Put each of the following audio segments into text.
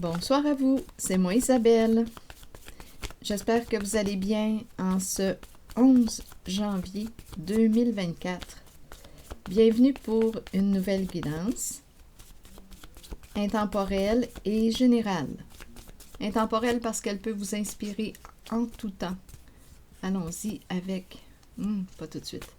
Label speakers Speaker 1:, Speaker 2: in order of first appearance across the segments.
Speaker 1: Bonsoir à vous, c'est moi Isabelle. J'espère que vous allez bien en ce 11 janvier 2024. Bienvenue pour une nouvelle guidance intemporelle et générale. Intemporelle parce qu'elle peut vous inspirer en tout temps. Allons-y avec... pas tout de suite.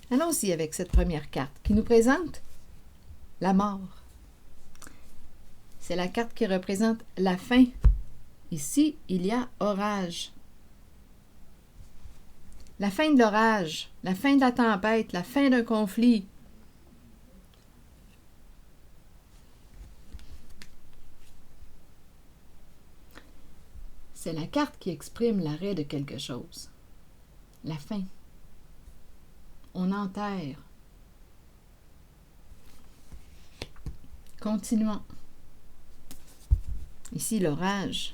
Speaker 1: Allons-y avec cette première carte qui nous présente la mort. C'est la carte qui représente la fin. Ici, il y a orage. La fin de l'orage, la fin de la tempête, la fin d'un conflit. C'est la carte qui exprime l'arrêt de quelque chose. La fin. On enterre. Continuons. Ici, l'orage.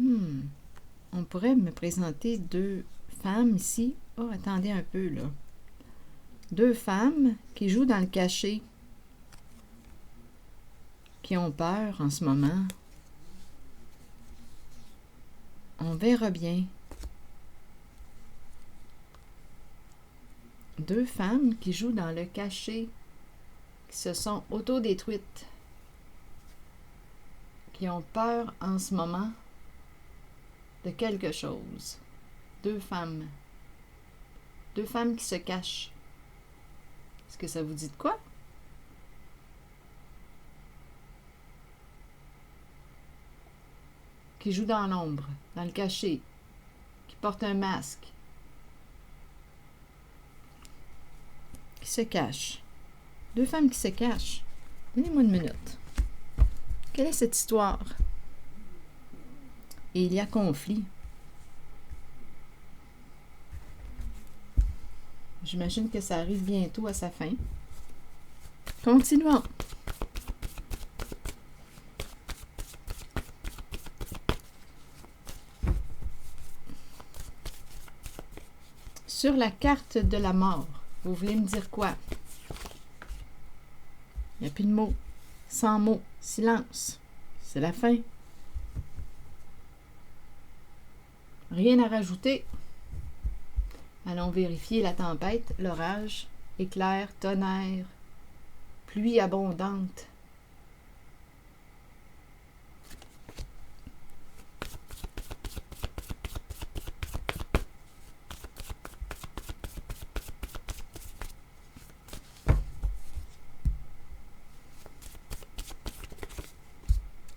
Speaker 1: On pourrait me présenter deux femmes ici. Oh, attendez un peu, là. Deux femmes qui jouent dans le cachet, qui ont peur en ce moment. On verra bien. Deux femmes qui jouent dans le cachet, qui se sont autodétruites, qui ont peur en ce moment de quelque chose. Deux femmes. Deux femmes qui se cachent. Est-ce que ça vous dit de quoi? Qui jouent dans l'ombre, dans le cachet, qui portent un masque, qui se cachent. Deux femmes qui se cachent. Donnez-moi une minute. Quelle est cette histoire? Et il y a conflit. J'imagine que ça arrive bientôt à sa fin. Continuons. Sur la carte de la mort, vous voulez me dire quoi? Il n'y a plus de mots. Sans mots. Silence. C'est la fin. Rien à rajouter. Allons vérifier la tempête, l'orage, éclair, tonnerre, pluie abondante.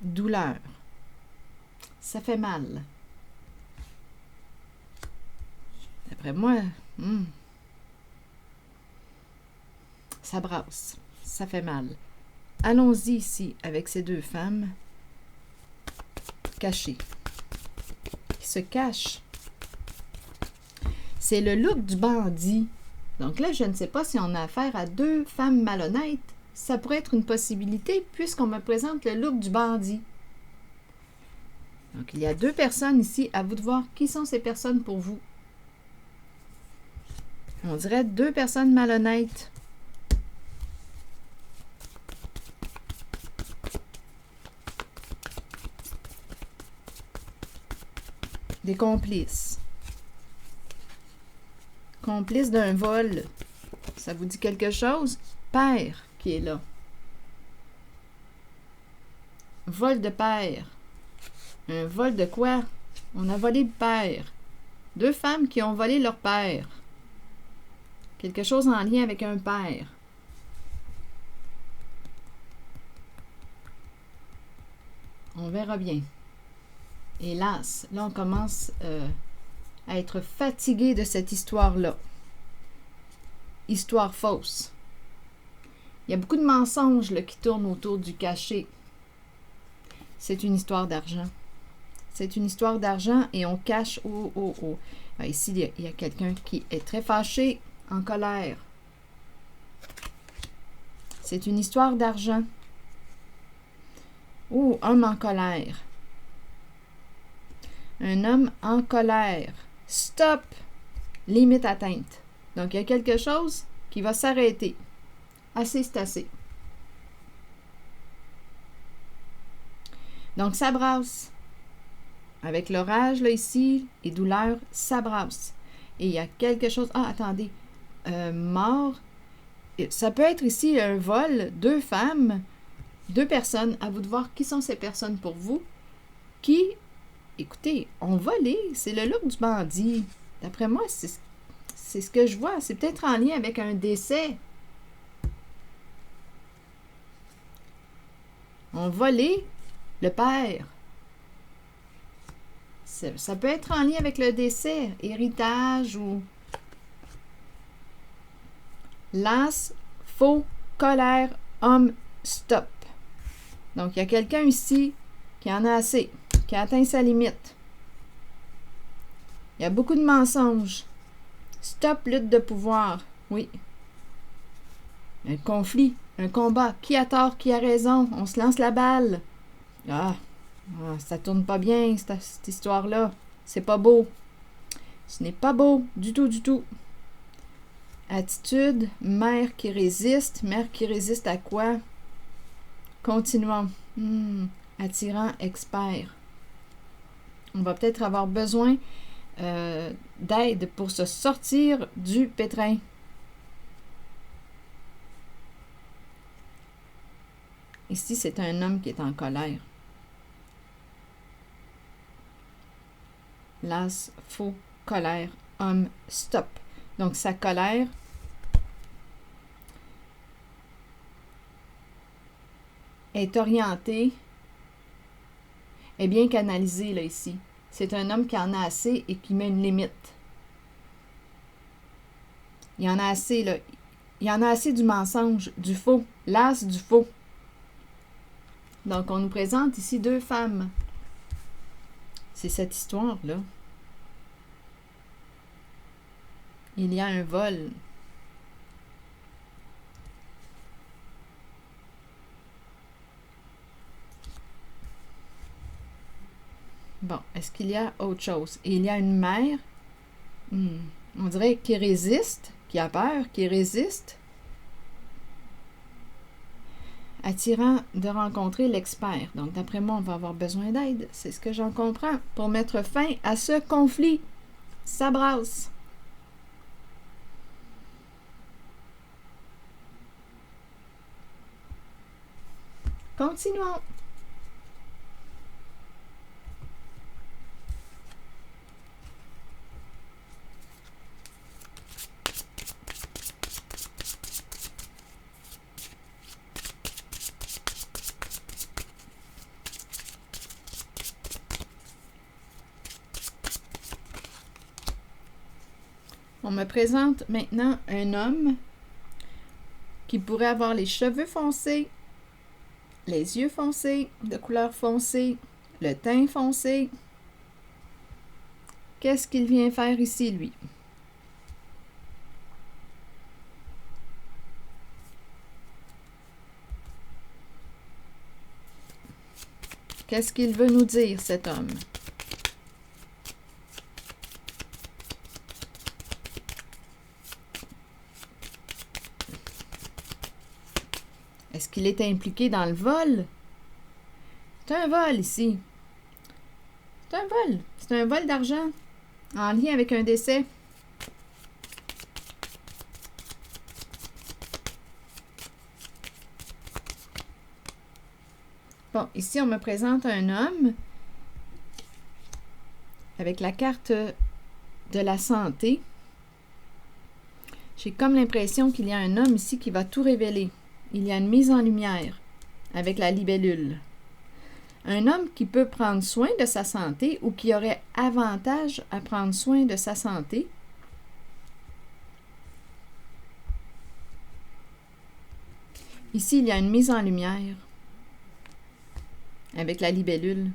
Speaker 1: Douleur. Ça fait mal. D'après moi, ça brasse. Ça fait mal. Allons-y ici avec ces deux femmes cachées. Qui se cachent. C'est le look du bandit. Donc là, je ne sais pas si on a affaire à deux femmes malhonnêtes. Ça pourrait être une possibilité puisqu'on me présente le look du bandit. Donc, il y a deux personnes ici. À vous de voir qui sont ces personnes pour vous. On dirait deux personnes malhonnêtes. Des complices. Complices d'un vol. Ça vous dit quelque chose? Père qui est là. Vol de père. Un vol de quoi? On a volé le père. Deux femmes qui ont volé leur père. Quelque chose en lien avec un père. On verra bien. Hélas, là on commence à être fatigué de cette histoire-là. Histoire fausse. Il y a beaucoup de mensonges là, qui tournent autour du cachet. C'est une histoire d'argent. C'est une histoire d'argent et on cache... Ici, il y a quelqu'un qui est très fâché, en colère. C'est une histoire d'argent. Homme en colère. Un homme en colère. Stop! Limite atteinte. Donc, il y a quelque chose qui va s'arrêter. Assez, c'est assez. Donc, ça brasse. Avec l'orage, là, ici, et douleur, ça brasse. Et il y a quelque chose... Ah, attendez. Mort. Ça peut être ici un vol, 2 femmes, 2 personnes. À vous de voir qui sont ces personnes pour vous. Qui, écoutez, ont volé. C'est le look du bandit. D'après moi, c'est ce que je vois. C'est peut-être en lien avec un décès. Ont volé le père. Ça peut être en lien avec le décès, héritage ou... Las, faux, colère, homme, stop. Donc, il y a quelqu'un ici qui en a assez, qui a atteint sa limite. Il y a beaucoup de mensonges. Stop, lutte de pouvoir. Oui. Un conflit, un combat. Qui a tort, qui a raison? On se lance la balle. Ça tourne pas bien, cette histoire-là. C'est pas beau. Ce n'est pas beau, du tout, du tout. Attitude, mère qui résiste. Mère qui résiste à quoi? Continuons. Attirant, expert. On va peut-être avoir besoin d'aide pour se sortir du pétrin. Ici, c'est un homme qui est en colère. Las, faux, colère, homme, stop. Donc, sa colère est orientée, est bien canalisée, là, ici. C'est un homme qui en a assez et qui met une limite. Il y en a assez, là. Il y en a assez du mensonge, du faux. L'as du faux. Donc, on nous présente ici 2 femmes. C'est cette histoire-là. Il y a un vol. Bon, est-ce qu'il y a autre chose? Et il y a une mère, on dirait, qui résiste, qui a peur, qui résiste, attirant de rencontrer l'expert. Donc, d'après moi, on va avoir besoin d'aide. C'est ce que j'en comprends. Pour mettre fin à ce conflit. Ça brasse. Continuons. On me présente maintenant un homme qui pourrait avoir les cheveux foncés, les yeux foncés, de couleur foncée, le teint foncé. Qu'est-ce qu'il vient faire ici, lui? Qu'est-ce qu'il veut nous dire, cet homme? Est-ce qu'il est impliqué dans le vol? C'est un vol ici. C'est un vol. C'est un vol d'argent en lien avec un décès. Bon, ici, on me présente un homme avec la carte de la santé. J'ai comme l'impression qu'il y a un homme ici qui va tout révéler. Il y a une mise en lumière avec la libellule. Un homme qui peut prendre soin de sa santé ou qui aurait avantage à prendre soin de sa santé. Ici, il y a une mise en lumière avec la libellule.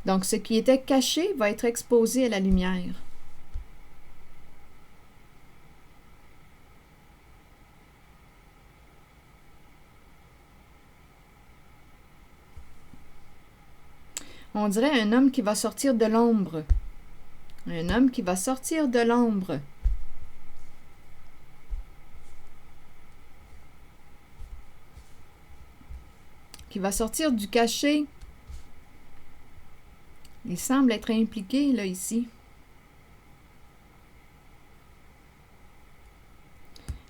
Speaker 1: Donc, ce qui était caché va être exposé à la lumière. On dirait un homme qui va sortir de l'ombre. Un homme qui va sortir de l'ombre. qui va sortir du cachet. Il semble être impliqué, là, ici.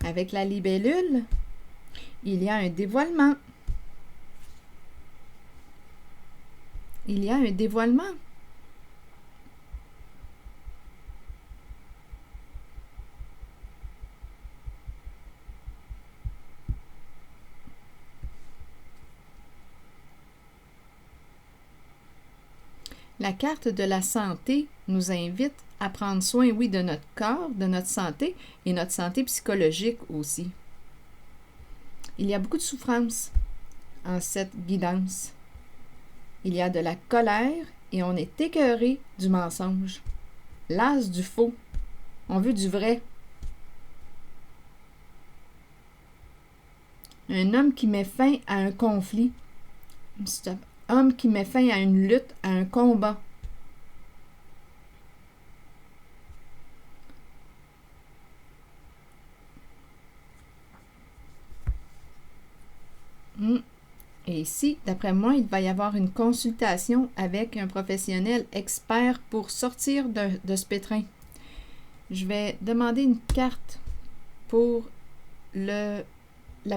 Speaker 1: Avec la libellule, il y a un dévoilement. Il y a un dévoilement. La carte de la santé nous invite à prendre soin, oui, de notre corps, de notre santé et notre santé psychologique aussi. Il y a beaucoup de souffrance en cette guidance. Il y a de la colère et on est écœuré du mensonge. L'as du faux. On veut du vrai. Un homme qui met fin à un conflit. Stop. Homme qui met fin à une lutte, à un combat. Et ici, d'après moi, il va y avoir une consultation avec un professionnel expert pour sortir de ce pétrin. Je vais demander une carte pour la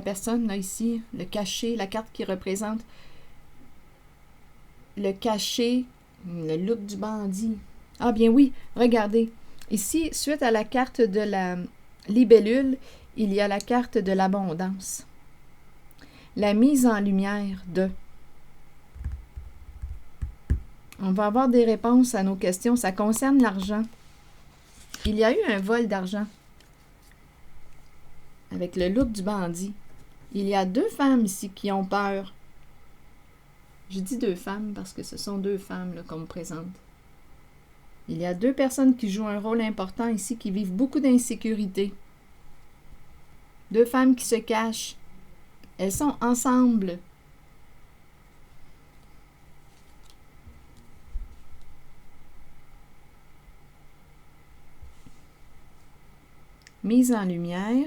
Speaker 1: personne, là, ici, le cachet, la carte qui représente le cachet, le look du bandit. Ah bien oui, regardez. Ici, suite à la carte de la libellule, il y a la carte de l'abondance. La mise en lumière de. On va avoir des réponses à nos questions. Ça concerne l'argent. Il y a eu un vol d'argent avec le look du bandit. Il y a 2 femmes ici qui ont peur. Je dis 2 femmes parce que ce sont 2 femmes là, qu'on me présente. Il y a 2 personnes qui jouent un rôle important ici, qui vivent beaucoup d'insécurité. 2 femmes qui se cachent. Elles sont ensemble. Mise en lumière.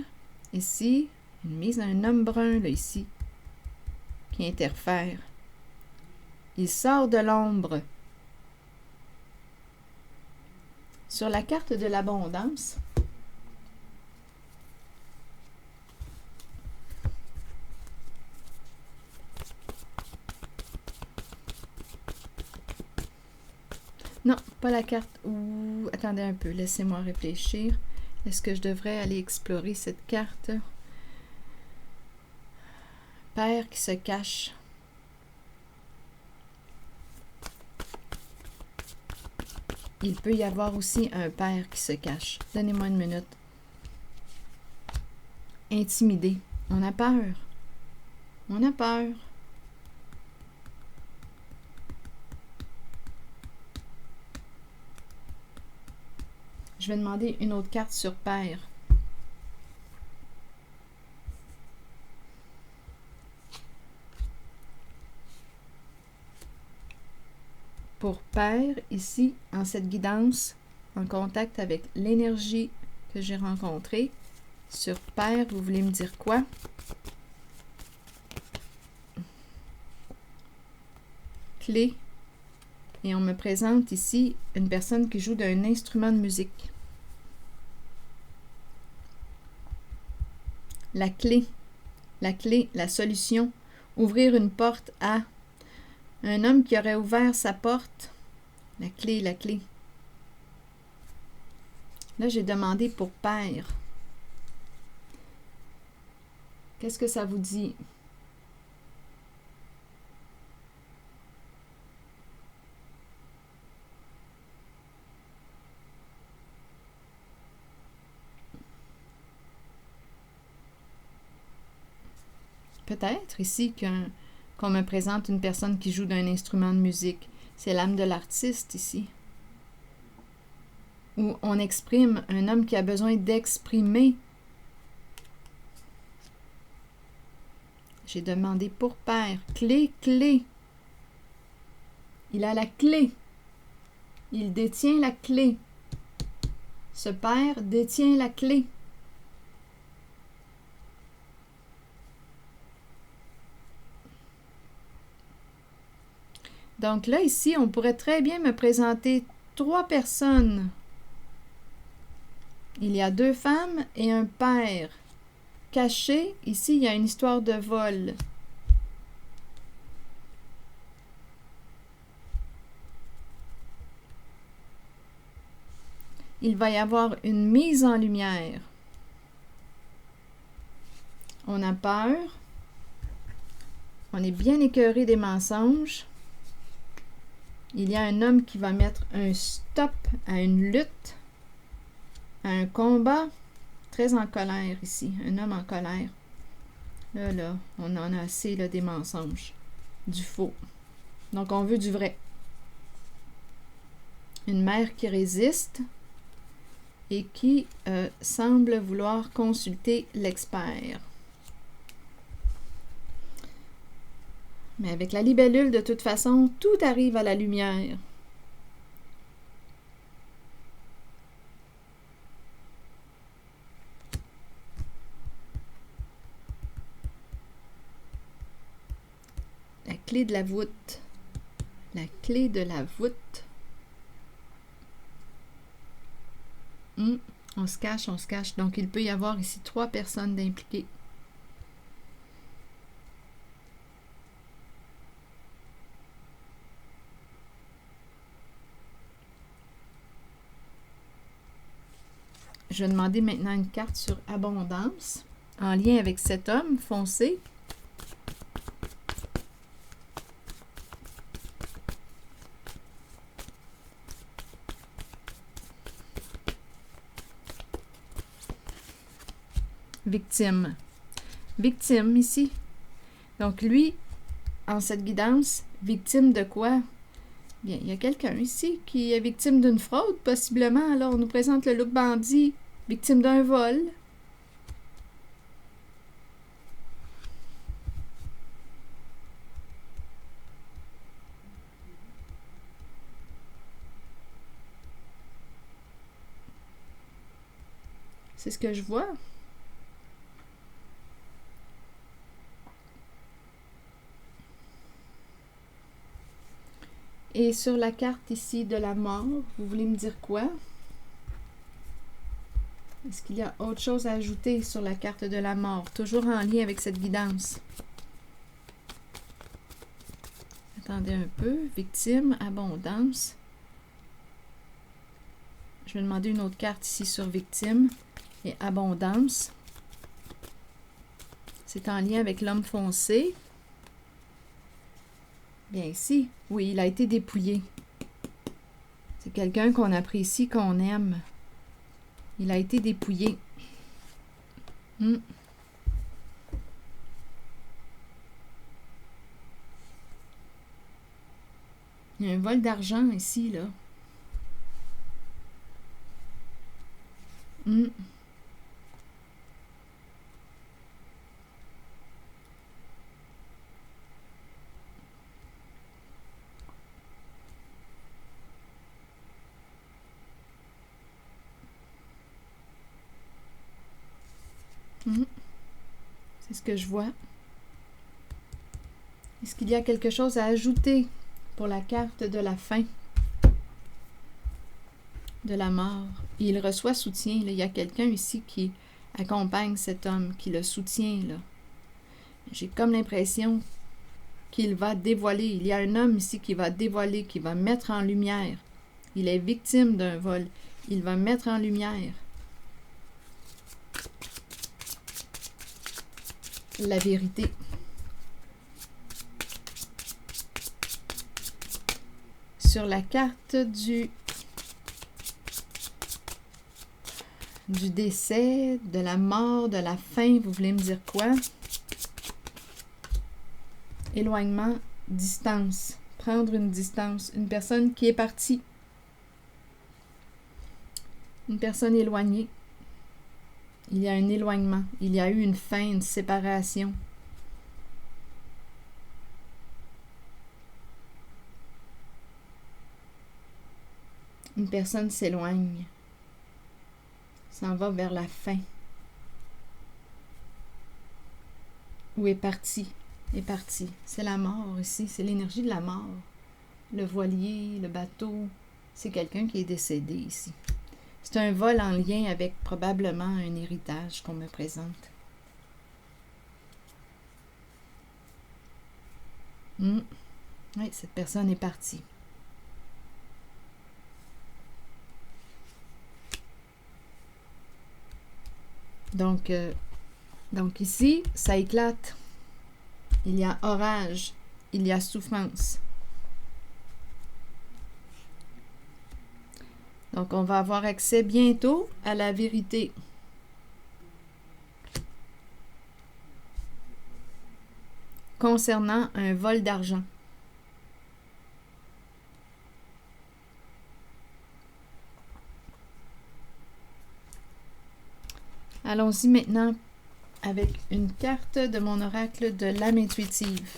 Speaker 1: Ici, une mise d'un homme brun, là, ici, qui interfère. Il sort de l'ombre. Sur la carte de l'abondance, non, pas la carte. Ouh, attendez un peu, laissez-moi réfléchir. Est-ce que je devrais aller explorer cette carte? Père qui se cache. Il peut y avoir aussi un père qui se cache. Donnez-moi une minute. Intimidé. On a peur. On a peur. Je vais demander une autre carte sur père. Pour père, ici, en cette guidance, en contact avec l'énergie que j'ai rencontrée. Sur père, vous voulez me dire quoi? Clé. Et on me présente ici une personne qui joue d'un instrument de musique. La clé, la solution, ouvrir une porte à un homme qui aurait ouvert sa porte. La clé. Là, j'ai demandé pour père. Qu'est-ce que ça vous dit? Peut-être ici qu'on me présente une personne qui joue d'un instrument de musique. C'est l'âme de l'artiste ici. Où on exprime un homme qui a besoin d'exprimer. J'ai demandé pour père. Clé. Il a la clé. Il détient la clé. Ce père détient la clé. Donc là, ici, on pourrait très bien me présenter 3 personnes. Il y a 2 femmes et un père. Caché, ici, il y a une histoire de vol. Il va y avoir une mise en lumière. On a peur. On est bien écœuré des mensonges. Il y a un homme qui va mettre un stop à une lutte, à un combat, très en colère ici. Un homme en colère. Là, on en a assez là, des mensonges, du faux. Donc, on veut du vrai. Une mère qui résiste et qui semble vouloir consulter l'expert. Mais avec la libellule, de toute façon, tout arrive à la lumière. La clé de la voûte. La clé de la voûte. On se cache, on se cache. Donc, il peut y avoir ici 3 personnes impliquées. Je vais demander maintenant une carte sur abondance en lien avec cet homme foncé. Victime. Victime ici. Donc lui, en cette guidance, victime de quoi? Bien, il y a quelqu'un ici qui est victime d'une fraude, possiblement. Alors, on nous présente le look bandit, victime d'un vol. C'est ce que je vois. Et sur la carte ici de la mort, vous voulez me dire quoi? Est-ce qu'il y a autre chose à ajouter sur la carte de la mort? Toujours en lien avec cette guidance. Attendez un peu. Victime, abondance. Je vais demander une autre carte ici sur victime et abondance. C'est en lien avec l'homme foncé. Bien ici, oui, il a été dépouillé. C'est quelqu'un qu'on apprécie, qu'on aime. Il a été dépouillé. Il y a un vol d'argent ici, là. C'est ce que je vois. Est-ce qu'il y a quelque chose à ajouter pour la carte de la fin? De la mort. Il reçoit soutien. Là. Il y a quelqu'un ici qui accompagne cet homme, qui le soutient. Là. J'ai comme l'impression qu'il va dévoiler. Il y a un homme ici qui va dévoiler, qui va mettre en lumière. Il est victime d'un vol. Il va mettre en lumière la vérité. Sur la carte du décès, de la mort, de la fin, vous voulez me dire quoi? Éloignement, distance. Prendre une distance. Une personne qui est partie. Une personne éloignée. Il y a un éloignement. Il y a eu une fin, une séparation. Une personne s'éloigne. S'en va vers la fin. Ou est parti. Est parti. C'est la mort ici. C'est l'énergie de la mort. le voilier, le bateau. C'est quelqu'un qui est décédé ici. C'est un vol en lien avec probablement un héritage qu'on me présente. Oui, cette personne est partie. Donc ici, ça éclate. Il y a orage, il y a souffrance. Donc, on va avoir accès bientôt à la vérité. Concernant un vol d'argent. Allons-y maintenant avec une carte de mon oracle de l'âme intuitive.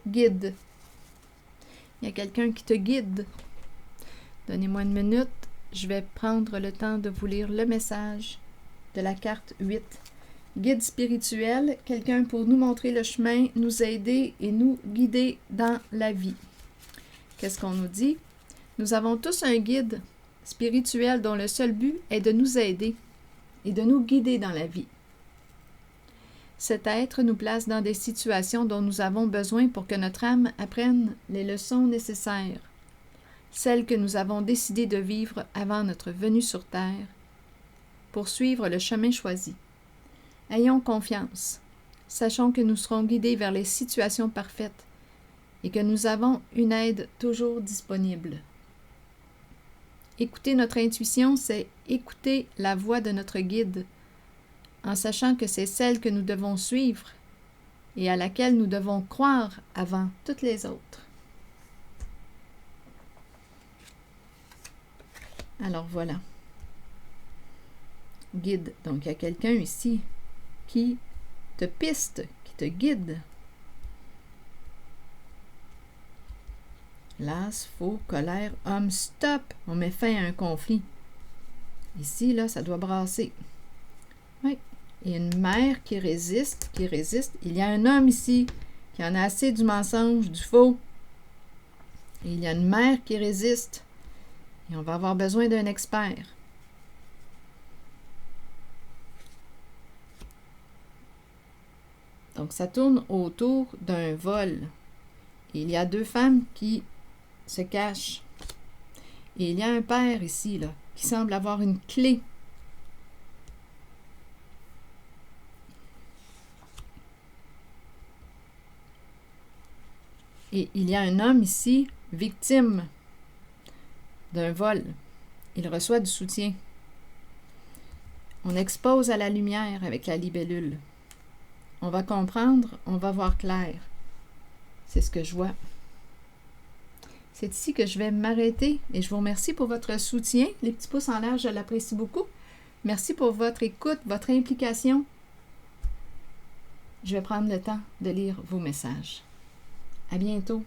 Speaker 1: Guide. Il y a quelqu'un qui te guide. Donnez-moi une minute. Je vais prendre le temps de vous lire le message de la carte 8. Guide spirituel, quelqu'un pour nous montrer le chemin, nous aider et nous guider dans la vie. Qu'est-ce qu'on nous dit? Nous avons tous un guide spirituel dont le seul but est de nous aider et de nous guider dans la vie. Cet être nous place dans des situations dont nous avons besoin pour que notre âme apprenne les leçons nécessaires, celles que nous avons décidé de vivre avant notre venue sur Terre, pour suivre le chemin choisi. Ayons confiance, sachons que nous serons guidés vers les situations parfaites et que nous avons une aide toujours disponible. Écouter notre intuition, c'est écouter la voix de notre guide, en sachant que c'est celle que nous devons suivre et à laquelle nous devons croire avant toutes les autres. Alors voilà. Guide. Donc il y a quelqu'un ici qui te piste, qui te guide. Las, faux, colère, homme, stop! On met fin à un conflit. Ici, là, ça doit brasser. Oui. Et une mère qui résiste. Il y a un homme ici qui en a assez du mensonge, du faux. Et il y a une mère qui résiste. Et on va avoir besoin d'un expert. Donc, ça tourne autour d'un vol. Et il y a deux femmes qui se cachent. Et il y a un père ici, là, qui semble avoir une clé. Et il y a un homme ici, victime d'un vol. Il reçoit du soutien. On expose à la lumière avec la libellule. On va comprendre, on va voir clair. C'est ce que je vois. C'est ici que je vais m'arrêter et je vous remercie pour votre soutien. Les petits pouces en l'air, je l'apprécie beaucoup. Merci pour votre écoute, votre implication. Je vais prendre le temps de lire vos messages. À bientôt.